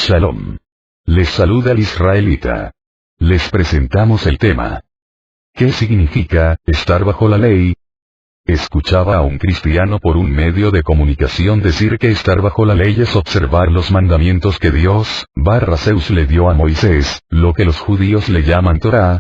Shalom. Les saluda el israelita. Les presentamos el tema. ¿Qué significa estar bajo la ley? Escuchaba a un cristiano por un medio de comunicación decir que estar bajo la ley es observar los mandamientos que Dios, Zeus le dio a Moisés, lo que los judíos le llaman Torah,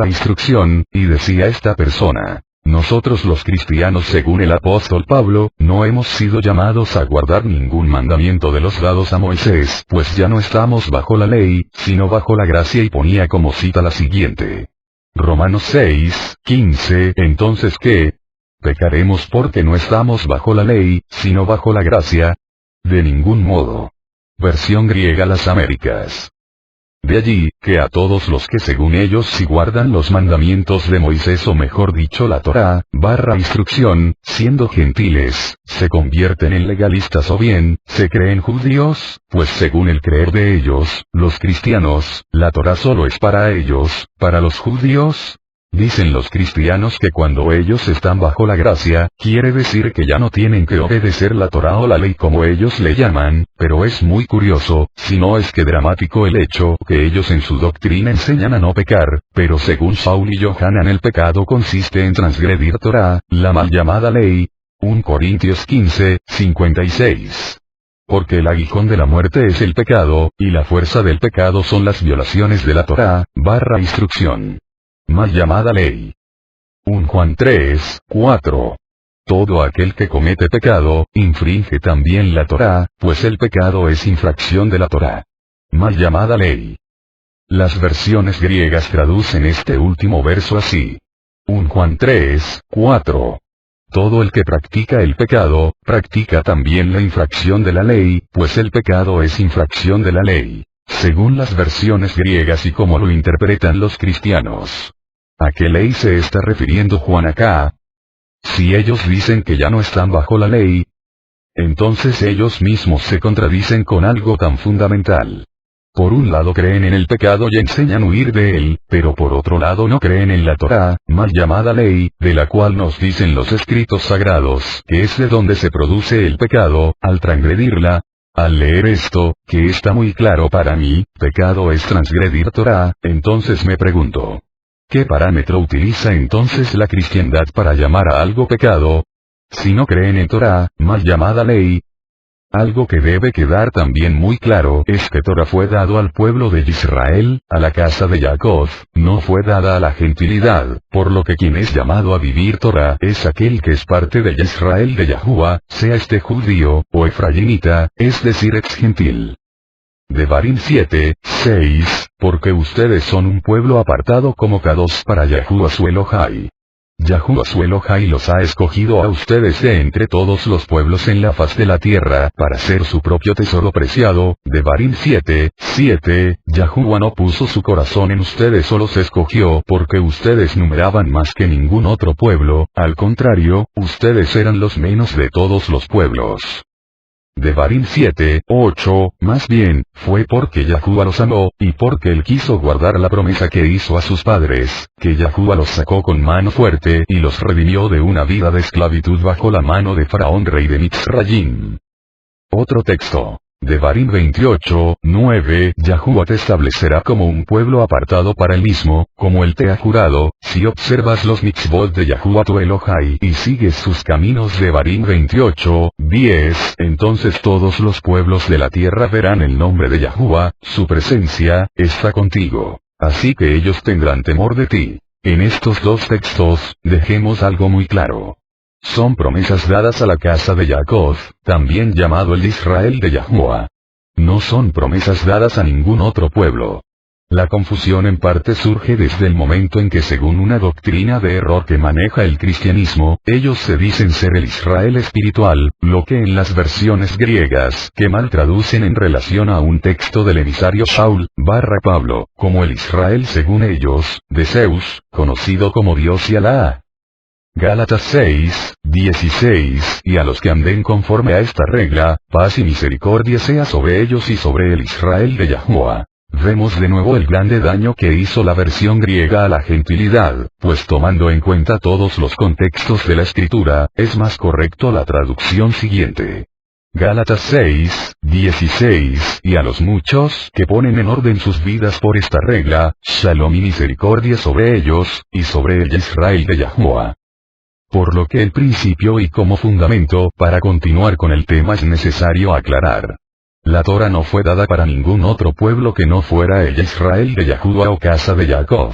instrucción, y decía esta persona. Nosotros los cristianos según el apóstol Pablo, no hemos sido llamados a guardar ningún mandamiento de los dados a Moisés, pues ya no estamos bajo la ley, sino bajo la gracia y ponía como cita la siguiente. Romanos 6:15. Entonces ¿qué? ¿Pecaremos porque no estamos bajo la ley, sino bajo la gracia? De ningún modo. Versión griega Las Américas. De allí, que a todos los que según ellos si guardan los mandamientos de Moisés o mejor dicho la Torá, instrucción, siendo gentiles, se convierten en legalistas o bien, se creen judíos, pues según el creer de ellos, los cristianos, la Torá solo es para ellos, para los judíos. Dicen los cristianos que cuando ellos están bajo la gracia, quiere decir que ya no tienen que obedecer la Torá o la ley como ellos le llaman, pero es muy curioso, si no es que dramático el hecho que ellos en su doctrina enseñan a no pecar, pero según Saúl y Johanan el pecado consiste en transgredir Torá, la mal llamada ley. 1 Corintios 15:56. Porque el aguijón de la muerte es el pecado, y la fuerza del pecado son las violaciones de la Torá, instrucción. Mal llamada ley. 1 Juan 3:4. Todo aquel que comete pecado, infringe también la Torá, pues el pecado es infracción de la Torá. Mal llamada ley. Las versiones griegas traducen este último verso así. 1 Juan 3:4. Todo el que practica el pecado, practica también la infracción de la ley, pues el pecado es infracción de la ley, según las versiones griegas y como lo interpretan los cristianos. ¿A qué ley se está refiriendo Juan acá? Si ellos dicen que ya no están bajo la ley, entonces ellos mismos se contradicen con algo tan fundamental. Por un lado creen en el pecado y enseñan huir de él, pero por otro lado no creen en la Torá, mal llamada ley, de la cual nos dicen los escritos sagrados, que es de donde se produce el pecado, al transgredirla. Al leer esto, que está muy claro para mí, pecado es transgredir Torá, entonces me pregunto. ¿Qué parámetro utiliza entonces la cristiandad para llamar a algo pecado? Si no creen en Torá, mal llamada ley. Algo que debe quedar también muy claro es que Torá fue dado al pueblo de Israel, a la casa de Jacob, no fue dada a la gentilidad, por lo que quien es llamado a vivir Torá es aquel que es parte de Israel de Yahuwah, sea este judío, o efraimita, es decir ex gentil. Devarim 7:6, porque ustedes son un pueblo apartado como Kadosh para Yahuwah su Elohai. Yahuwah su Elohai los ha escogido a ustedes de entre todos los pueblos en la faz de la tierra, para ser su propio tesoro preciado. Devarim 7:7, Yahuwah no puso su corazón en ustedes o los escogió porque ustedes numeraban más que ningún otro pueblo, al contrario, ustedes eran los menos de todos los pueblos. Devarim 7:8, más bien, fue porque Yahuwah los amó, y porque él quiso guardar la promesa que hizo a sus padres, que Yahuwah los sacó con mano fuerte y los redimió de una vida de esclavitud bajo la mano de Faraón rey de Mitzrayim. Otro texto. Devarim 28:9, Yahuwah te establecerá como un pueblo apartado para él mismo, como él te ha jurado, si observas los mitzvot de Yahuwah tu Elohai y sigues sus caminos. Devarim 28:10, entonces todos los pueblos de la tierra verán el nombre de Yahuwah, su presencia, está contigo, así que ellos tendrán temor de ti. En estos dos textos, dejemos algo muy claro. Son promesas dadas a la casa de Jacob, también llamado el Israel de Yahuwah. No son promesas dadas a ningún otro pueblo. La confusión en parte surge desde el momento en que según una doctrina de error que maneja el cristianismo, ellos se dicen ser el Israel espiritual, lo que en las versiones griegas que mal traducen en relación a un texto del emisario Saúl, Pablo, como el Israel según ellos, de Zeus, conocido como Dios y Alá. Gálatas 6:16, y a los que anden conforme a esta regla, paz y misericordia sea sobre ellos y sobre el Israel de Yahuwah. Vemos de nuevo el grande daño que hizo la versión griega a la gentilidad, pues tomando en cuenta todos los contextos de la escritura, es más correcto la traducción siguiente. Gálatas 6, 16, y a los muchos que ponen en orden sus vidas por esta regla, shalom y misericordia sobre ellos, y sobre el Israel de Yahuwah. Por lo que el principio y como fundamento para continuar con el tema es necesario aclarar. La Torah no fue dada para ningún otro pueblo que no fuera el Israel de Yahuwah o casa de Jacob.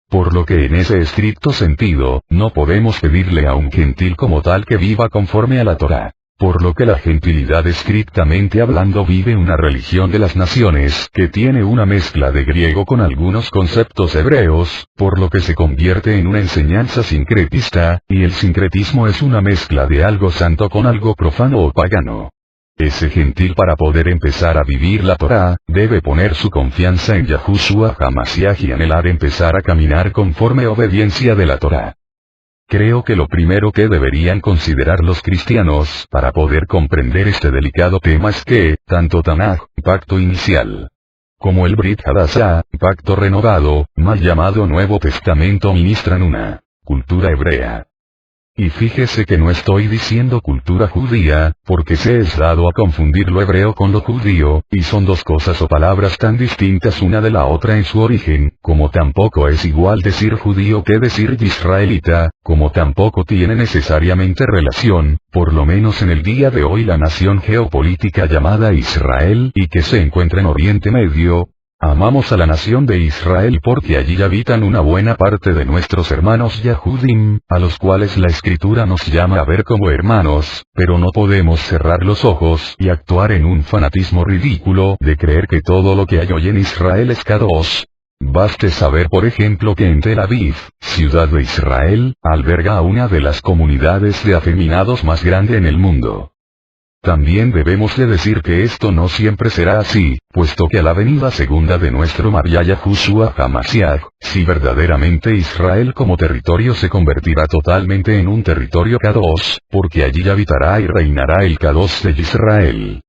Por lo que en ese estricto sentido, no podemos pedirle a un gentil como tal que viva conforme a la Torah. Por lo que la gentilidad estrictamente hablando vive una religión de las naciones que tiene una mezcla de griego con algunos conceptos hebreos, por lo que se convierte en una enseñanza sincretista, y el sincretismo es una mezcla de algo santo con algo profano o pagano. Ese gentil para poder empezar a vivir la Torá, debe poner su confianza en Yahushua Hamashiach y anhelar empezar a caminar conforme obediencia de la Torá. Creo que lo primero que deberían considerar los cristianos para poder comprender este delicado tema es que, tanto Tanaj, pacto inicial, como el Brit Hadashah, pacto renovado, mal llamado Nuevo Testamento ministran una cultura hebrea. Y fíjese que no estoy diciendo cultura judía, porque se es dado a confundir lo hebreo con lo judío, y son dos cosas o palabras tan distintas una de la otra en su origen, como tampoco es igual decir judío que decir israelita, como tampoco tiene necesariamente relación, por lo menos en el día de hoy la nación geopolítica llamada Israel y que se encuentra en Oriente Medio. Amamos a la nación de Israel porque allí habitan una buena parte de nuestros hermanos Yahudim, a los cuales la Escritura nos llama a ver como hermanos, pero no podemos cerrar los ojos y actuar en un fanatismo ridículo de creer que todo lo que hay hoy en Israel es Kadosh. Baste saber por ejemplo que en Tel Aviv, ciudad de Israel, alberga a una de las comunidades de afeminados más grande en el mundo. También debemos de decir que esto no siempre será así, puesto que a la venida segunda de nuestro María Yahushua Hamashiach, si verdaderamente Israel como territorio se convertirá totalmente en un territorio Kadosh, porque allí habitará y reinará el Kadosh de Israel.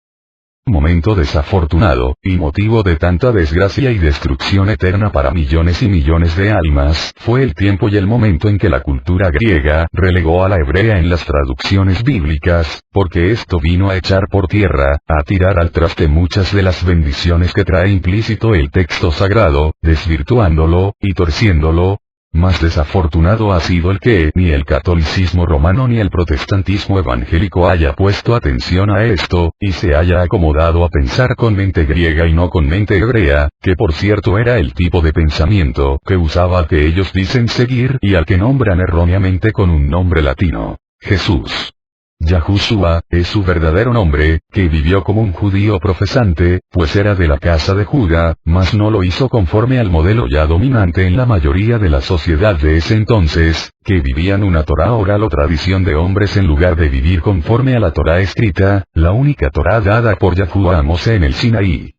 Momento desafortunado, y motivo de tanta desgracia y destrucción eterna para millones y millones de almas, fue el tiempo y el momento en que la cultura griega relegó a la hebrea en las traducciones bíblicas, porque esto vino a echar por tierra, a tirar al traste muchas de las bendiciones que trae implícito el texto sagrado, desvirtuándolo, y torciéndolo. Más desafortunado ha sido el que ni el catolicismo romano ni el protestantismo evangélico haya puesto atención a esto, y se haya acomodado a pensar con mente griega y no con mente hebrea, que por cierto era el tipo de pensamiento que usaba al que ellos dicen seguir y al que nombran erróneamente con un nombre latino, Jesús. Yahushua, es su verdadero nombre, que vivió como un judío profesante, pues era de la casa de Judá, mas no lo hizo conforme al modelo ya dominante en la mayoría de la sociedad de ese entonces, que vivían una Torá oral o tradición de hombres en lugar de vivir conforme a la Torá escrita, la única Torá dada por Yahuwah a Mosé en el Sinaí.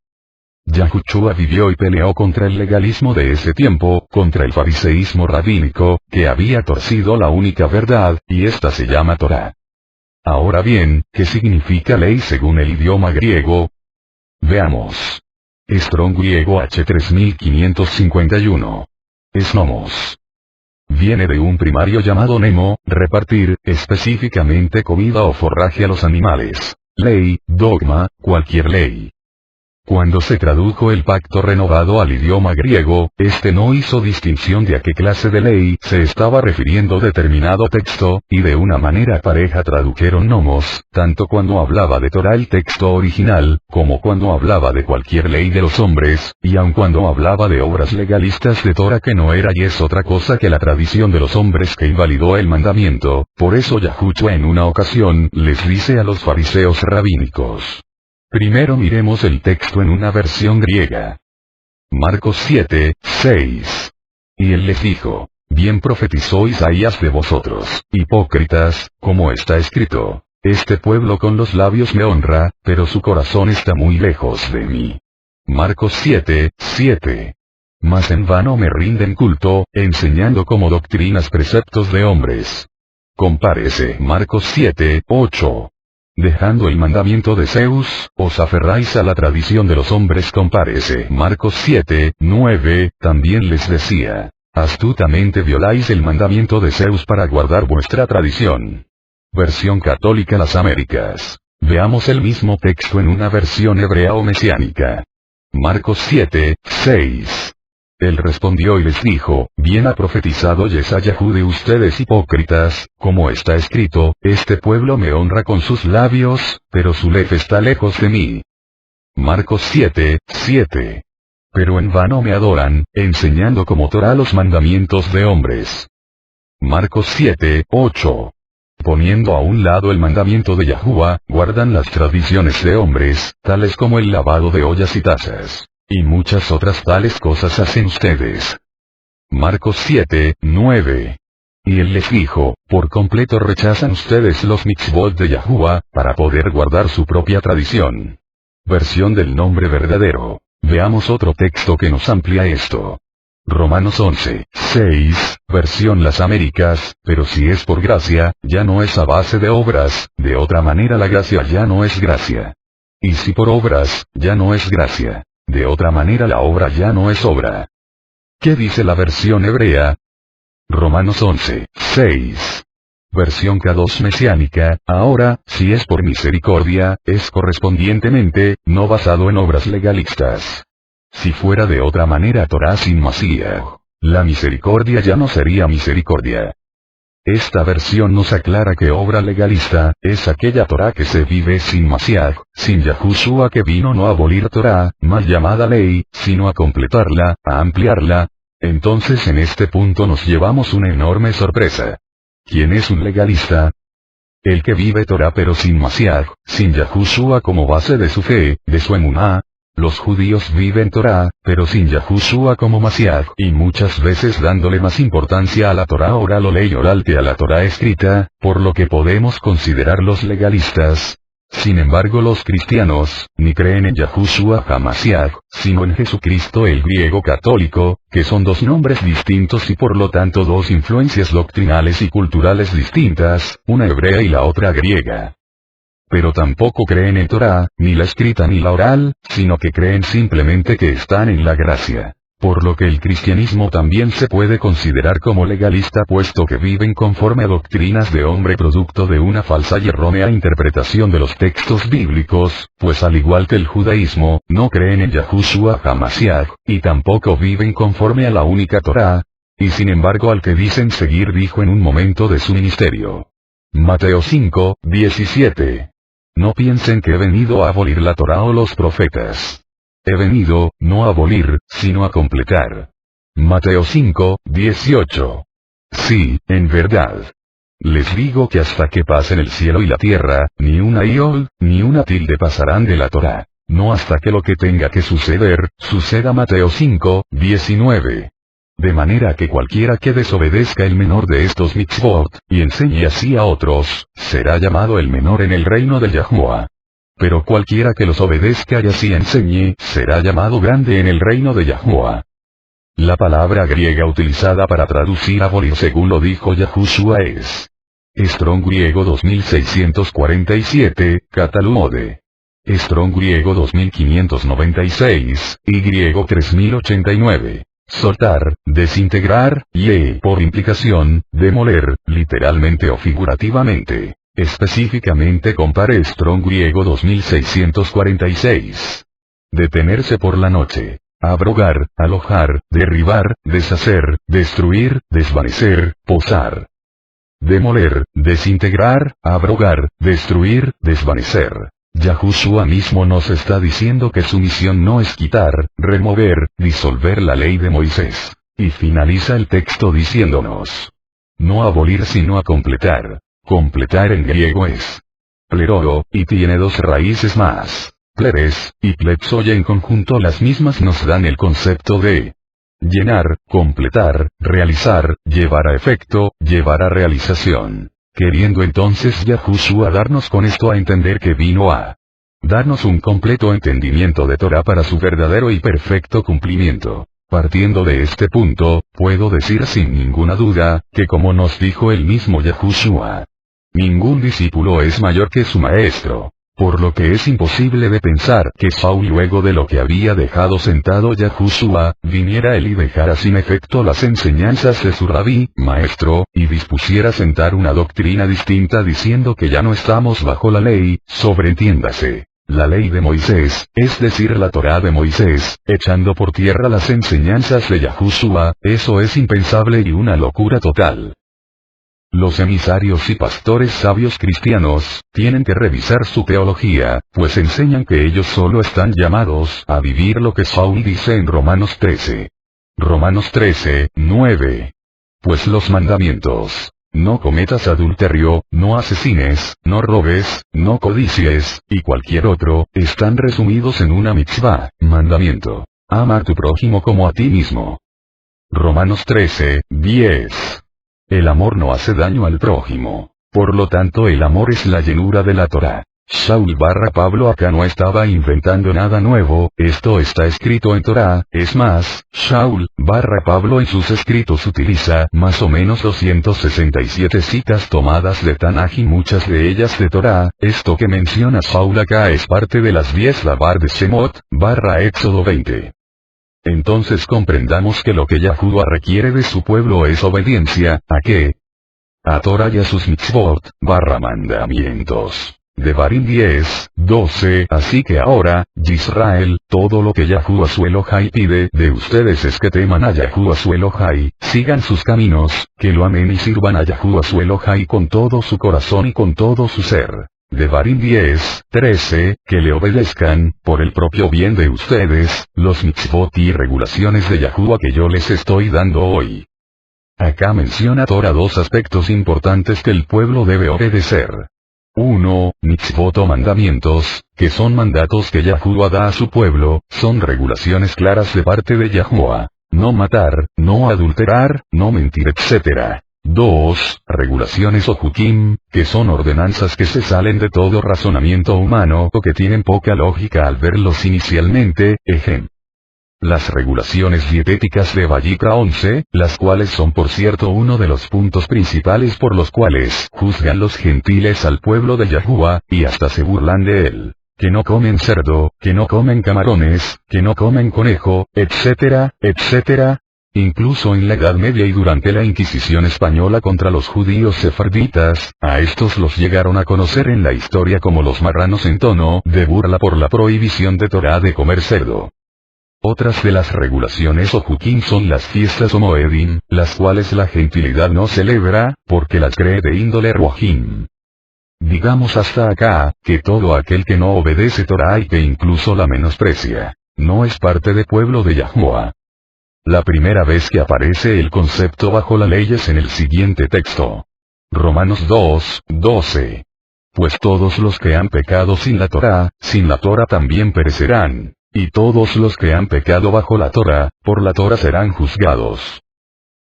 Yahushua vivió y peleó contra el legalismo de ese tiempo, contra el fariseísmo rabínico, que había torcido la única verdad, y esta se llama Torá. Ahora bien, ¿qué significa ley según el idioma griego? Veamos. Strong griego H3551. Es nomos. Viene de un primario llamado nemo, repartir, específicamente comida o forraje a los animales. Ley, dogma, cualquier ley. Cuando se tradujo el pacto renovado al idioma griego, este no hizo distinción de a qué clase de ley se estaba refiriendo determinado texto, y de una manera pareja tradujeron nomos, tanto cuando hablaba de Torah el texto original, como cuando hablaba de cualquier ley de los hombres, y aun cuando hablaba de obras legalistas de Torah que no era y es otra cosa que la tradición de los hombres que invalidó el mandamiento. Por eso Yahushua en una ocasión les dice a los fariseos rabínicos. Primero miremos el texto en una versión griega. Marcos 7, 6. Y él les dijo, bien profetizó Isaías de vosotros, hipócritas, como está escrito, este pueblo con los labios me honra, pero su corazón está muy lejos de mí. Marcos 7, 7. Mas en vano me rinden culto, enseñando como doctrinas preceptos de hombres. Compárese Marcos 7, 8. Dejando el mandamiento de Zeus, os aferráis a la tradición de los hombres. Compárese Marcos 7, 9, también les decía, astutamente violáis el mandamiento de Zeus para guardar vuestra tradición. Versión Católica Las Américas. Veamos el mismo texto en una versión hebrea o mesiánica. Marcos 7, 6. Él respondió y les dijo, bien ha profetizado Yesayahu de ustedes hipócritas, como está escrito, este pueblo me honra con sus labios, pero su ley está lejos de mí. Marcos 7, 7. Pero en vano me adoran, enseñando como Torá los mandamientos de hombres. Marcos 7, 8. Poniendo a un lado el mandamiento de Yahuwah, guardan las tradiciones de hombres, tales como el lavado de ollas y tazas. Y muchas otras tales cosas hacen ustedes. Marcos 7, 9. Y él les dijo, por completo rechazan ustedes los mitzvot de Yahuwah, para poder guardar su propia tradición. Versión del nombre verdadero. Veamos otro texto que nos amplía esto. Romanos 11, 6, versión Las Américas, pero si es por gracia, ya no es a base de obras, de otra manera la gracia ya no es gracia. Y si por obras, ya no es gracia. De otra manera la obra ya no es obra. ¿Qué dice la versión hebrea? Romanos 11, 6. Versión K2 mesiánica, ahora, si es por misericordia, es correspondientemente, no basado en obras legalistas. Si fuera de otra manera Torá sin Masíach, la misericordia ya no sería misericordia. Esta versión nos aclara que obra legalista, es aquella Torá que se vive sin Masíach, sin Yahushua que vino no a abolir Torá, mal llamada ley, sino a completarla, a ampliarla. Entonces en este punto nos llevamos una enorme sorpresa. ¿Quién es un legalista? El que vive Torá pero sin Masíach, sin Yahushua como base de su fe, de su emuná. Los judíos viven Torá, pero sin Yahushua como Masíach, y muchas veces dándole más importancia a la Torá oral o ley oral que a la Torá escrita, por lo que podemos considerarlos legalistas. Sin embargo los cristianos, ni creen en Yahushua HaMashiach, sino en Jesucristo el griego católico, que son dos nombres distintos y por lo tanto dos influencias doctrinales y culturales distintas, una hebrea y la otra griega. Pero tampoco creen en Torá, ni la escrita ni la oral, sino que creen simplemente que están en la gracia. Por lo que el cristianismo también se puede considerar como legalista puesto que viven conforme a doctrinas de hombre producto de una falsa y errónea interpretación de los textos bíblicos, pues al igual que el judaísmo, no creen en Yahushua HaMashiach, y tampoco viven conforme a la única Torá. Y sin embargo al que dicen seguir dijo en un momento de su ministerio. Mateo 5, 17. No piensen que he venido a abolir la Torá o los profetas. He venido, no a abolir, sino a completar. Mateo 5, 18. Sí, en verdad. Les digo que hasta que pasen el cielo y la tierra, ni una iol, ni una tilde pasarán de la Torá. No hasta que lo que tenga que suceder, suceda. Mateo 5, 19. De manera que cualquiera que desobedezca el menor de estos mitzvot, y enseñe así a otros, será llamado el menor en el reino de Yahuwah. Pero cualquiera que los obedezca y así enseñe, será llamado grande en el reino de Yahuwah. La palabra griega utilizada para traducir abolir según lo dijo Yahushua es Strong griego 2647, Catalumode. Strong griego 2596, y griego 3089. Soltar, desintegrar, y por implicación, demoler, literalmente o figurativamente. Específicamente compare Strong griego 2646. Detenerse por la noche. Abrogar, alojar, derribar, deshacer, destruir, desvanecer, posar. Demoler, desintegrar, abrogar, destruir, desvanecer. Yahushua mismo nos está diciendo que su misión no es quitar, remover, disolver la ley de Moisés. Y finaliza el texto diciéndonos. No abolir sino a completar. Completar en griego es pleroo, y tiene dos raíces más. Pleres, y plepsoya en conjunto las mismas nos dan el concepto de llenar, completar, realizar, llevar a efecto, llevar a realización. Queriendo entonces Yahushua darnos con esto a entender que vino a darnos un completo entendimiento de Torá para su verdadero y perfecto cumplimiento. Partiendo de este punto, puedo decir sin ninguna duda, que como nos dijo el mismo Yahushua, ningún discípulo es mayor que su maestro. Por lo que es imposible de pensar que Saúl, luego de lo que había dejado sentado Yahushua, viniera él y dejara sin efecto las enseñanzas de su rabí, maestro, y dispusiera sentar una doctrina distinta diciendo que ya no estamos bajo la ley, sobreentiéndase, la ley de Moisés, es decir la Torá de Moisés, echando por tierra las enseñanzas de Yahushua. Eso es impensable y una locura total. Los emisarios y pastores sabios cristianos, tienen que revisar su teología, pues enseñan que ellos solo están llamados a vivir lo que Saúl dice en Romanos 13. Romanos 13, 9. Pues los mandamientos: no cometas adulterio, no asesines, no robes, no codicies, y cualquier otro, están resumidos en una mitzvah, mandamiento: ama a tu prójimo como a ti mismo. Romanos 13, 10. El amor no hace daño al prójimo. Por lo tanto, el amor es la llenura de la Torá. Shaul/Pablo acá no estaba inventando nada nuevo, esto está escrito en Torá. Es más, Shaul/Pablo en sus escritos utiliza más o menos 267 citas tomadas de Tanaj y muchas de ellas de Torá. Esto que menciona Saúl acá es parte de las 10 Lavar de Shemot/Éxodo 20. Entonces comprendamos que lo que Yahuwah requiere de su pueblo es obediencia. ¿A qué? A Torah y a sus mitzvot/mandamientos. Devarim 10, 12. Así que ahora, Yisrael, todo lo que Yahuwah su Elohai pide de ustedes es que teman a Yahuwah su Elohai, sigan sus caminos, que lo amen y sirvan a Yahuwah su Elohai con todo su corazón y con todo su ser. Devarim 10, 13, que le obedezcan, por el propio bien de ustedes, los mitzvot y regulaciones de Yahuwah que yo les estoy dando hoy. Acá menciona Torah dos aspectos importantes que el pueblo debe obedecer. 1. Mitzvot o mandamientos, que son mandatos que Yahuwah da a su pueblo, son regulaciones claras de parte de Yahuwah: no matar, no adulterar, no mentir, etc. 2. Regulaciones o hukim, que son ordenanzas que se salen de todo razonamiento humano o que tienen poca lógica al verlos inicialmente. Las regulaciones dietéticas de Vayikra 11, las cuales son por cierto uno de los puntos principales por los cuales juzgan los gentiles al pueblo de Yahuwah, y hasta se burlan de él: que no comen cerdo, que no comen camarones, que no comen conejo, etcétera, etcétera. Incluso en la Edad Media y durante la Inquisición española contra los judíos sefarditas, a estos los llegaron a conocer en la historia como los marranos en tono de burla por la prohibición de Torá de comer cerdo. Otras de las regulaciones o hukim son las fiestas o moedim, las cuales la gentilidad no celebra, porque las cree de índole ruahim. Digamos hasta acá, que todo aquel que no obedece Torá y que incluso la menosprecia, no es parte del pueblo de Yahuwah. La primera vez que aparece el concepto bajo la ley es en el siguiente texto. Romanos 2, 12. Pues todos los que han pecado sin la Torá también perecerán, y todos los que han pecado bajo la Torá, por la Torá serán juzgados.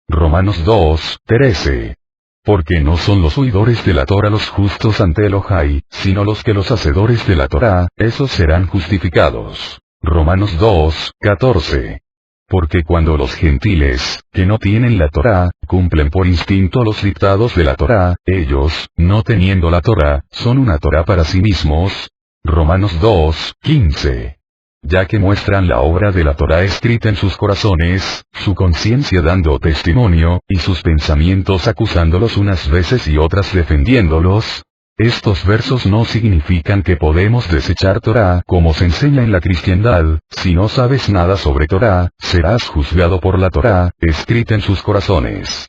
Romanos 2, 13. Porque no son los oidores de la Torá los justos ante Elohai, sino los que los hacedores de la Torá, esos serán justificados. Romanos 2, 14. Porque cuando los gentiles, que no tienen la Torá, cumplen por instinto los dictados de la Torá, ellos, no teniendo la Torá, son una Torá para sí mismos. Romanos 2, 15. Ya que muestran la obra de la Torá escrita en sus corazones, su conciencia dando testimonio, y sus pensamientos acusándolos unas veces y otras defendiéndolos. Estos versos no significan que podemos desechar Torá como se enseña en la cristiandad. Si no sabes nada sobre Torá, serás juzgado por la Torá, escrita en sus corazones.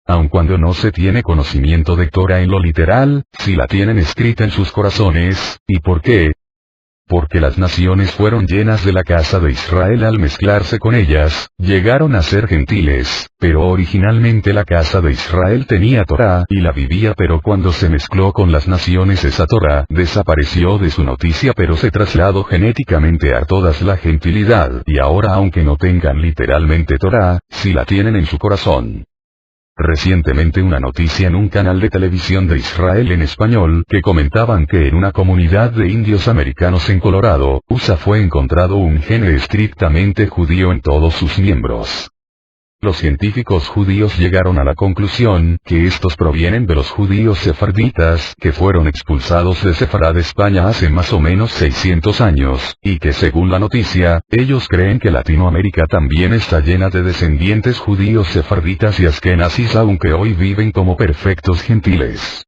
Aun cuando no se tiene conocimiento de Torá en lo literal, si la tienen escrita en sus corazones. ¿Y por qué? Porque las naciones fueron llenas de la casa de Israel al mezclarse con ellas, llegaron a ser gentiles, pero originalmente la casa de Israel tenía Torá y la vivía, pero cuando se mezcló con las naciones esa Torá desapareció de su noticia, pero se trasladó genéticamente a todas la gentilidad, y ahora aunque no tengan literalmente Torá, sí la tienen en su corazón. Recientemente una noticia en un canal de televisión de Israel en español que comentaban que en una comunidad de indios americanos en Colorado, USA fue encontrado un gene estrictamente judío en todos sus miembros. Los científicos judíos llegaron a la conclusión que estos provienen de los judíos sefarditas que fueron expulsados de Sefarad, España hace más o menos 600 años, y que según la noticia, ellos creen que Latinoamérica también está llena de descendientes judíos sefarditas y askenazis, aunque hoy viven como perfectos gentiles.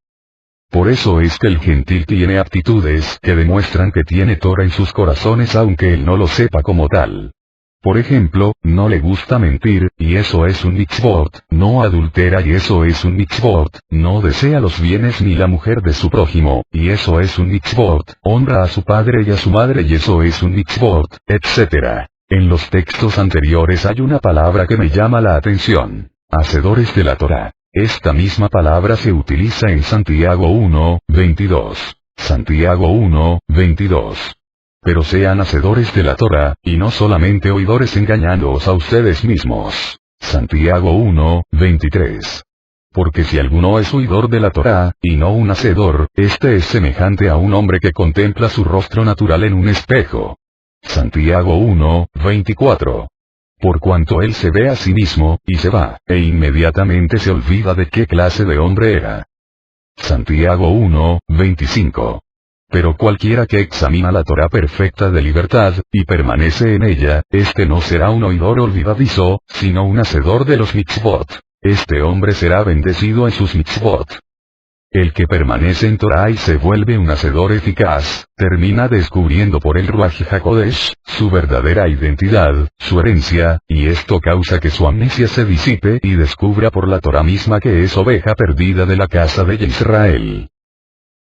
Por eso es que el gentil tiene aptitudes que demuestran que tiene Torah en sus corazones aunque él no lo sepa como tal. Por ejemplo, no le gusta mentir, y eso es un mitzvot, no adultera y eso es un mitzvot, no desea los bienes ni la mujer de su prójimo, y eso es un mitzvot, honra a su padre y a su madre y eso es un mitzvot, etc. En los textos anteriores hay una palabra que me llama la atención. Hacedores de la Torah. Esta misma palabra se utiliza en Santiago 1, 22. Santiago 1, 22. Pero sean hacedores de la Torah, y no solamente oidores engañándoos a ustedes mismos. Santiago 1, 23. Porque si alguno es oidor de la Torah, y no un hacedor, este es semejante a un hombre que contempla su rostro natural en un espejo. Santiago 1, 24. Por cuanto él se ve a sí mismo, y se va, e inmediatamente se olvida de qué clase de hombre era. Santiago 1, 25. Pero cualquiera que examina la Torah perfecta de libertad, y permanece en ella, este no será un oidor olvidadizo, sino un hacedor de los mitzvot. Este hombre será bendecido en sus mitzvot. El que permanece en Torah y se vuelve un hacedor eficaz, termina descubriendo por el Ruach HaKodesh, su verdadera identidad, su herencia, y esto causa que su amnesia se disipe y descubra por la Torah misma que es oveja perdida de la casa de Israel.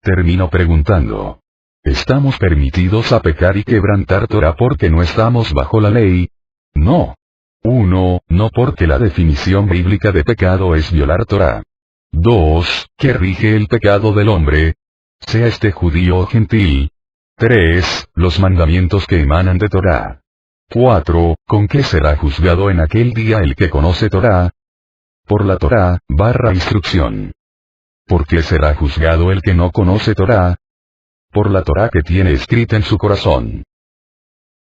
Termino preguntando. ¿Estamos permitidos a pecar y quebrantar Torah porque no estamos bajo la ley? No. 1. No porque la definición bíblica de pecado es violar Torah. 2. ¿Qué rige el pecado del hombre? Sea este judío o gentil. 3. Los mandamientos que emanan de Torah. 4. ¿Con qué será juzgado en aquel día el que conoce Torah? Por la Torah, instrucción. ¿Por qué será juzgado el que no conoce Torah? Por la Torah que tiene escrita en su corazón.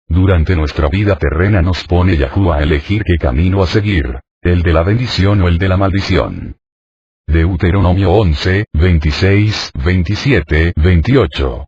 Durante nuestra vida terrena nos pone Yahuwah a elegir qué camino a seguir, el de la bendición o el de la maldición. Deuteronomio 11, 26, 27, 28.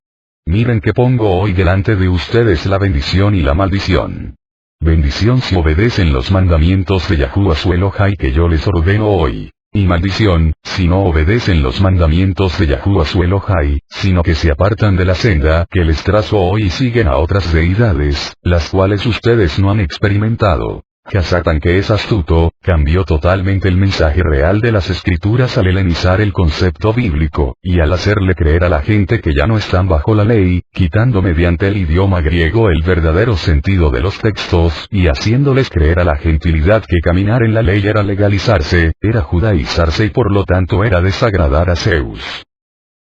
Miren que pongo hoy delante de ustedes la bendición y la maldición. Bendición si obedecen los mandamientos de Yahuwah su Elohai que yo les ordeno hoy. Y maldición, si no obedecen los mandamientos de Yahuwah su Elohai, sino que se apartan de la senda que les trazo hoy y siguen a otras deidades, las cuales ustedes no han experimentado. Hasatán, que es astuto, cambió totalmente el mensaje real de las escrituras al helenizar el concepto bíblico, y al hacerle creer a la gente que ya no están bajo la ley, quitando mediante el idioma griego el verdadero sentido de los textos, y haciéndoles creer a la gentilidad que caminar en la ley era legalizarse, era judaizarse y por lo tanto era desagradar a Zeus.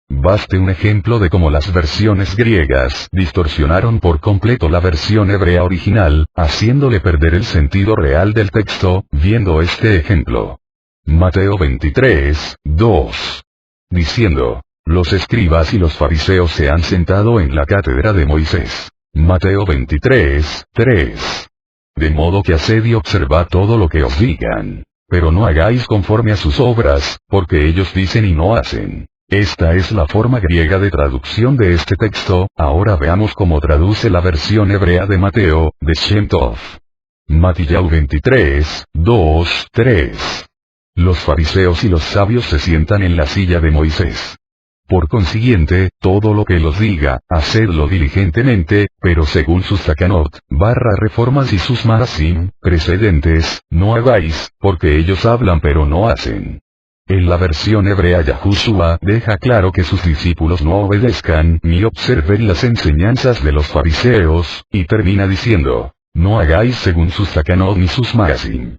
Baste un ejemplo de cómo las versiones griegas distorsionaron por completo la versión hebrea original, haciéndole perder el sentido real del texto, viendo este ejemplo. Mateo 23, 2. Diciendo, los escribas y los fariseos se han sentado en la cátedra de Moisés. Mateo 23, 3. De modo que haced y observad todo lo que os digan. Pero no hagáis conforme a sus obras, porque ellos dicen y no hacen. Esta es la forma griega de traducción de este texto. Ahora veamos cómo traduce la versión hebrea de Mateo, de Shem Tov. Mattillau 23, 2, 3. Los fariseos y los sabios se sientan en la silla de Moisés. Por consiguiente, todo lo que él os diga, hacedlo diligentemente, pero según sus takanot, reformas y sus marasim, precedentes, no hagáis, porque ellos hablan pero no hacen. En la versión hebrea Yahushua deja claro que sus discípulos no obedezcan ni observen las enseñanzas de los fariseos, y termina diciendo, no hagáis según sus takanot ni sus marasim.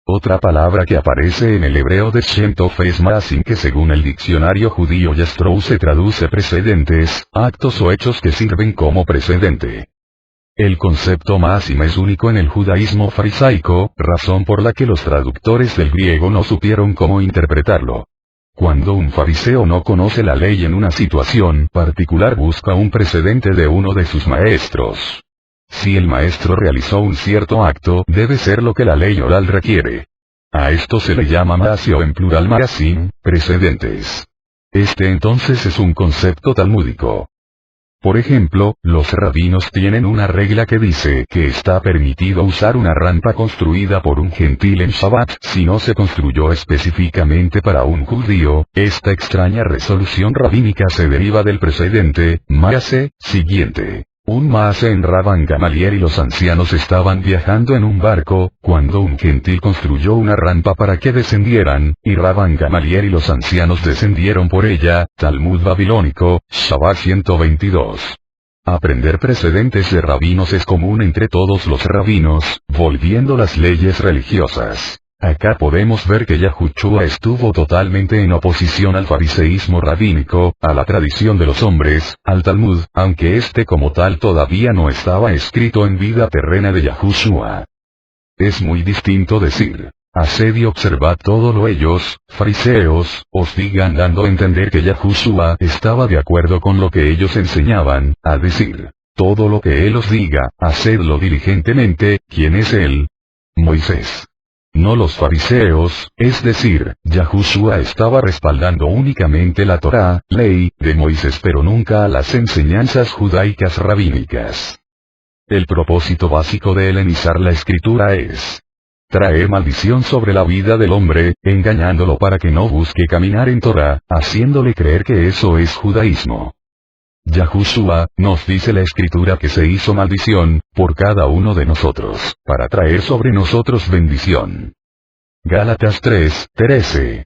Otra palabra que aparece en el hebreo de Shem Tov es marasim, que según el diccionario judío Yastrow se traduce precedentes, actos o hechos que sirven como precedente. El concepto marasim es único en el judaísmo farisaico, razón por la que los traductores del griego no supieron cómo interpretarlo. Cuando un fariseo no conoce la ley en una situación particular busca un precedente de uno de sus maestros. Si el maestro realizó un cierto acto, debe ser lo que la ley oral requiere. A esto se le llama ma'asi o en plural ma'asim, precedentes. Este entonces es un concepto talmúdico. Por ejemplo, los rabinos tienen una regla que dice que está permitido usar una rampa construida por un gentil en Shabbat si no se construyó específicamente para un judío. Esta extraña resolución rabínica se deriva del precedente, ma'ase, siguiente. Un maase en Rabban Gamaliel y los ancianos estaban viajando en un barco, cuando un gentil construyó una rampa para que descendieran, y Rabban Gamaliel y los ancianos descendieron por ella. Talmud babilónico, Shabbat 122. Aprender precedentes de rabinos es común entre todos los rabinos, volviendo las leyes religiosas. Acá podemos ver que Yahushua estuvo totalmente en oposición al fariseísmo rabínico, a la tradición de los hombres, al Talmud, aunque este como tal todavía no estaba escrito en vida terrena de Yahushua. Es muy distinto decir, haced y observad todo lo ellos, fariseos, os digan dando a entender que Yahushua estaba de acuerdo con lo que ellos enseñaban, a decir, todo lo que él os diga, hacedlo diligentemente. ¿Quién es él? Moisés. No los fariseos, es decir, Yahushua estaba respaldando únicamente la Torá, ley, de Moisés pero nunca a las enseñanzas judaicas rabínicas. El propósito básico de helenizar la escritura es traer maldición sobre la vida del hombre, engañándolo para que no busque caminar en Torá, haciéndole creer que eso es judaísmo. Yahushua, nos dice la escritura que se hizo maldición, por cada uno de nosotros, para traer sobre nosotros bendición. Gálatas 3:13.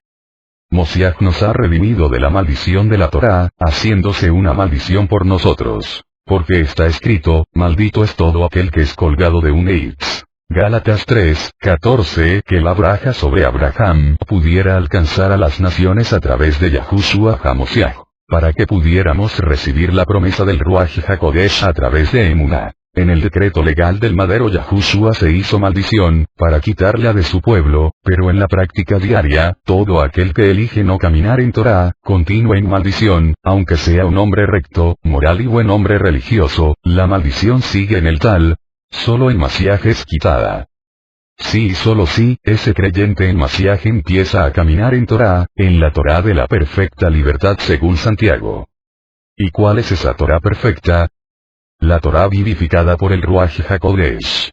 Mosiach nos ha redimido de la maldición de la Torá, haciéndose una maldición por nosotros. Porque está escrito, maldito es todo aquel que es colgado de un eitz. Gálatas 3:14. Que la braja sobre Abraham pudiera alcanzar a las naciones a través de Yahushua HaMoshiach, para que pudiéramos recibir la promesa del Ruach HaKodesh a través de Emuná. En el decreto legal del madero Yahushua se hizo maldición, para quitarla de su pueblo, pero en la práctica diaria, todo aquel que elige no caminar en Torá, continúa en maldición, aunque sea un hombre recto, moral y buen hombre religioso, la maldición sigue en el tal. Solo en Mashiach es quitada. Sí y solo si, ese creyente en Mashiach empieza a caminar en Torá, en la Torá de la perfecta libertad según Santiago. ¿Y cuál es esa Torá perfecta? La Torá vivificada por el Ruach HaKodesh.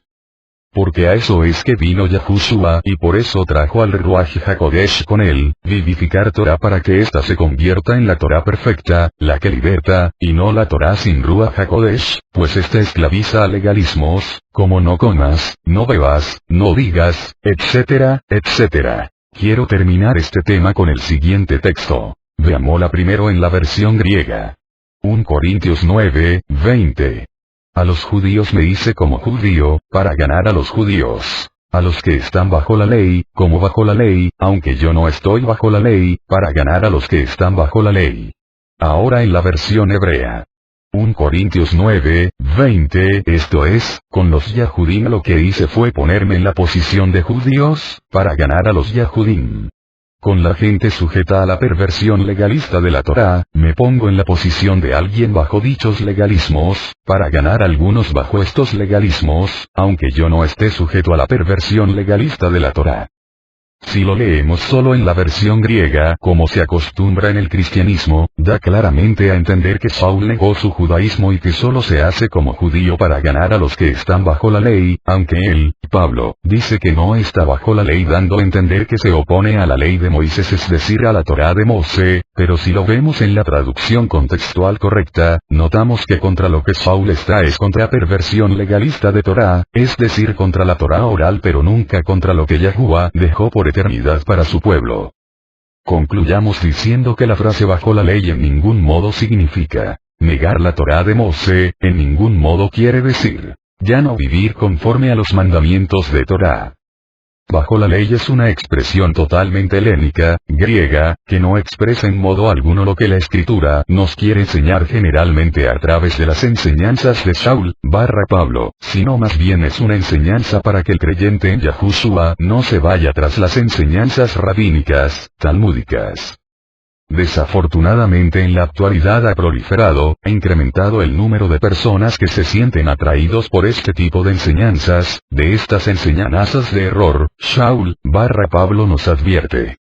Porque a eso es que vino Yahushua y por eso trajo al Ruach HaKodesh con él, vivificar Torá para que ésta se convierta en la Torá perfecta, la que liberta, y no la Torá sin Ruach HaKodesh, pues ésta esclaviza a legalismos, como no comas, no bebas, no digas, etcétera, etcétera. Quiero terminar este tema con el siguiente texto. Veámosla primero en la versión griega. 1 Corintios 9:20. A los judíos me hice como judío, para ganar a los judíos. A los que están bajo la ley, como bajo la ley, aunque yo no estoy bajo la ley, para ganar a los que están bajo la ley. Ahora en la versión hebrea. 1 Corintios 9:20. Esto es, con los Yahudim lo que hice fue ponerme en la posición de judíos, para ganar a los Yahudim. Con la gente sujeta a la perversión legalista de la Torá, me pongo en la posición de alguien bajo dichos legalismos, para ganar a algunos bajo estos legalismos, aunque yo no esté sujeto a la perversión legalista de la Torá. Si lo leemos solo en la versión griega, como se acostumbra en el cristianismo, da claramente a entender que Saúl negó su judaísmo y que solo se hace como judío para ganar a los que están bajo la ley, aunque él, Pablo, dice que no está bajo la ley dando a entender que se opone a la ley de Moisés, es decir a la Torá de Moshe, pero si lo vemos en la traducción contextual correcta, notamos que contra lo que Saúl está es contra perversión legalista de Torá, es decir contra la Torá oral pero nunca contra lo que Yahuwah dejó por eternidad para su pueblo. Concluyamos diciendo que la frase bajo la ley en ningún modo significa negar la Torá de Moshe, en ningún modo quiere decir ya no vivir conforme a los mandamientos de Torá. Bajo la ley es una expresión totalmente helénica, griega, que no expresa en modo alguno lo que la escritura nos quiere enseñar generalmente a través de las enseñanzas de Saúl, Pablo, sino más bien es una enseñanza para que el creyente en Yahushua no se vaya tras las enseñanzas rabínicas, talmúdicas. Desafortunadamente en la actualidad ha proliferado, e incrementado el número de personas que se sienten atraídos por este tipo de enseñanzas, de estas enseñanzas de error. Pablo nos advierte.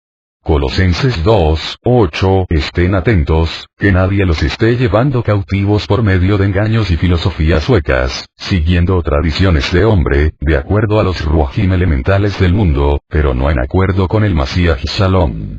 Colosenses 2:8, estén atentos, que nadie los esté llevando cautivos por medio de engaños y filosofías huecas, siguiendo tradiciones de hombre, de acuerdo a los ruajim elementales del mundo, pero no en acuerdo con el Masíaj Shalom.